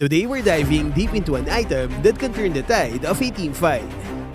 Today we're diving deep into an item that can turn the tide of a team fight.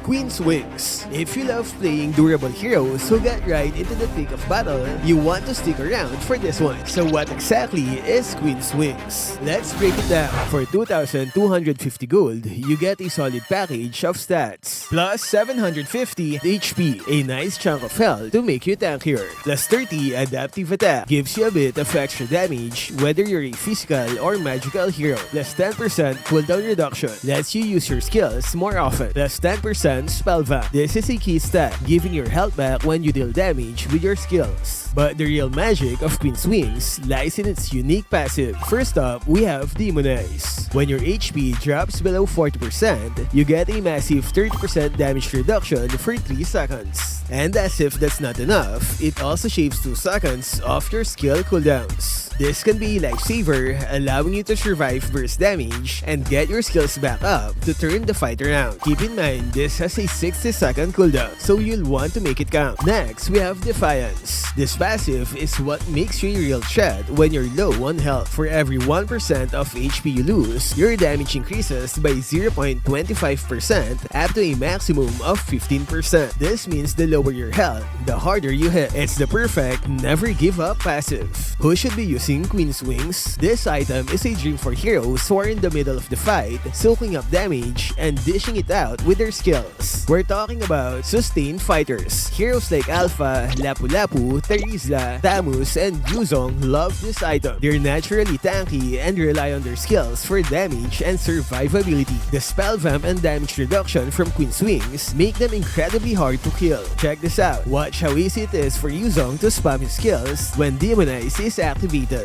Queen's Wings. If you love playing durable heroes who get right into the thick of battle, you want to stick around for this one. So what exactly is Queen's Wings? Let's break it down. For 2,250 gold, you get a solid package of stats, plus 750 HP, a nice chunk of health to make you tankier, plus 30 adaptive attack, gives you a bit of extra damage whether you're a physical or magical hero, plus 10% cooldown reduction, lets you use your skills more often, plus 10% spell vamp. This is a key stat, giving your health back when you deal damage with your skills. But the real magic of Queen's Wings lies in its unique passive. First up, we have Demonize. When your HP drops below 40%, you get a massive 30% damage reduction for 3 seconds. And as if that's not enough, it also shaves 2 seconds off your skill cooldowns. This can be a lifesaver, allowing you to survive burst damage and get your skills back up to turn the fight around. Keep in mind, this has a 60-second cooldown, so you'll want to make it count. Next, we have Defiance. This passive is what makes you a real threat when you're low on health. For every 1% of HP you lose, your damage increases by 0.25% up to a maximum of 15%. This means the lower your health, the harder you hit. It's the perfect never give up passive. Who should be using Queen's Wings? This item is a dream for heroes who are in the middle of the fight, soaking up damage and dishing it out with their skills. We're talking about sustained fighters. Heroes like Alpha, Lapu-Lapu, Terizla, Tamus, and Zhong love this item. They're naturally tanky and rely on their skills for damage and survivability. The spell vamp and damage reduction from Queen's Wings make them incredibly hard to kill. Check this out. Watch how easy it is for Zhong to spam his skills when Demonize is activated.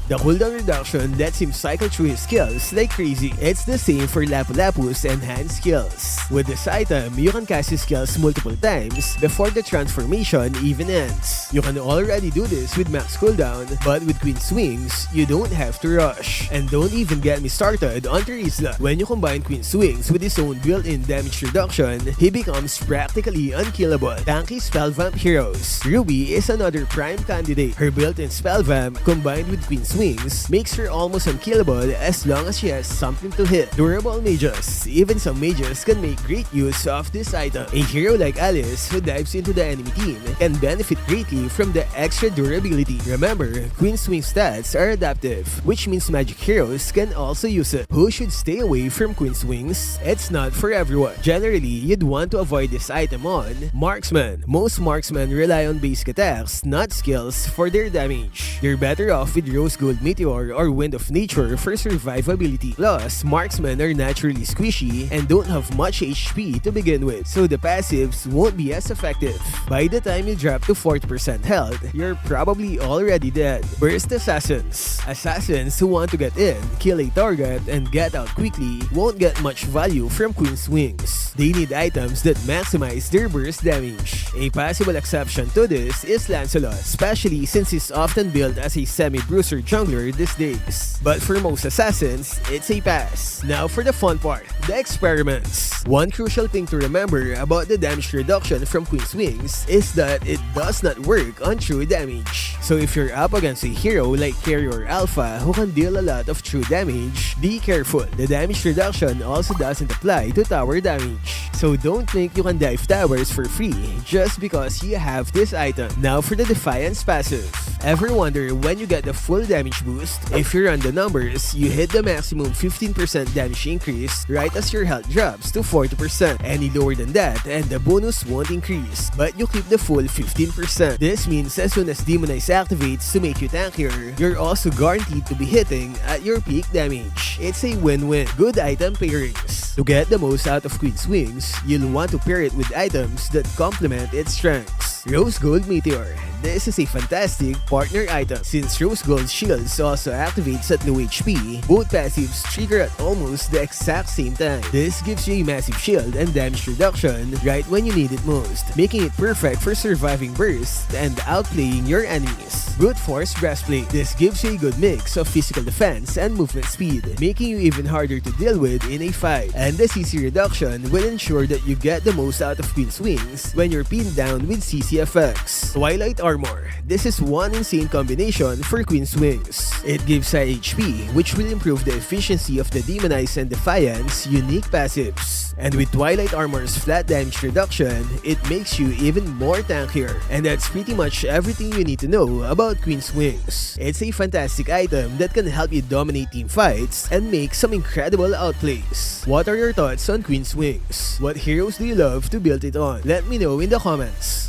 The cooldown reduction lets him cycle through his skills like crazy. It's the same for Lapu-Lapu's enhanced skills. With this item, you can cast his skills multiple times before the transformation even ends. You can already do this with max cooldown, but with Queen's Wings, you don't have to rush. And don't even get me started on Terizla. When you combine Queen's Wings with his own built-in damage reduction, he becomes practically unkillable. Tanky spell vamp heroes. Ruby is another prime candidate. Her built-in spell vamp combined with Queen's Wings makes her almost unkillable as long as she has something to hit. Durable mages. Even some mages can make great use of this item. A hero like Alice who dives into the enemy team can benefit greatly from the extra durability. Remember, Queen's Wings stats are adaptive, which means magic heroes can also use it. Who should stay away from Queen's Wings? It's not for everyone. Generally, you'd want to avoid this item on Marksmen. Most Marksmen rely on basic attacks, not skills, for their damage. You're better off with Rose Gold Meteor or Wind of Nature for survivability. Plus, Marksmen are naturally squishy and don't have much HP to begin with, so the passives won't be as effective. By the time you drop to 40% health, you're probably already dead. Burst Assassins. Assassins who want to get in, kill a target, and get out quickly won't get much value from Queen's Wings. They need items that maximize their burst damage. A possible exception to this is Lancelot, especially since he's often built as a semi-bruiser jungler these days. But for most assassins, it's a pass. Now for the fun part, the experiments. One crucial thing to remember about the damage reduction from Queen's Wings is that it does not work on true damage. So if you're up against a hero like Carry or Alpha who can deal a lot of true damage, be careful. The damage reduction also doesn't apply to tower damage. So don't think you can dive towers for free just because you have this item. Now for the Defiance passive. Ever wonder when you get the full damage boost? If you run the numbers, you hit the maximum 15% damage increase right as your health drops to 40%. Any lower than that and the bonus won't increase, but you keep the full 15%. This means as soon as Demonize activates to make you tankier, you're also guaranteed to be hitting at your peak damage. It's a win-win. Good item pairings. To get the most out of Queen's Wings, you'll want to pair it with items that complement its strengths. Rose Gold Meteor. This is a fantastic partner item. Since Rose Gold Shields also activates at low HP, both passives trigger at almost the exact same time. This gives you a massive shield and damage reduction right when you need it most, making it perfect for surviving bursts and outplaying your enemies. Brute Force Breastplate. This gives you a good mix of physical defense and movement speed, making you even harder to deal with in a fight. And the CC reduction will ensure that you get the most out of Queen's Wings when you're pinned down with CC crazy effects. Twilight Armor. This is one insane combination for Queen's Wings. It gives high HP, which will improve the efficiency of the Demonize and Defiance unique passives. And with Twilight Armor's flat damage reduction, it makes you even more tankier. And that's pretty much everything you need to know about Queen's Wings. It's a fantastic item that can help you dominate team fights and make some incredible outplays. What are your thoughts on Queen's Wings? What heroes do you love to build it on? Let me know in the comments.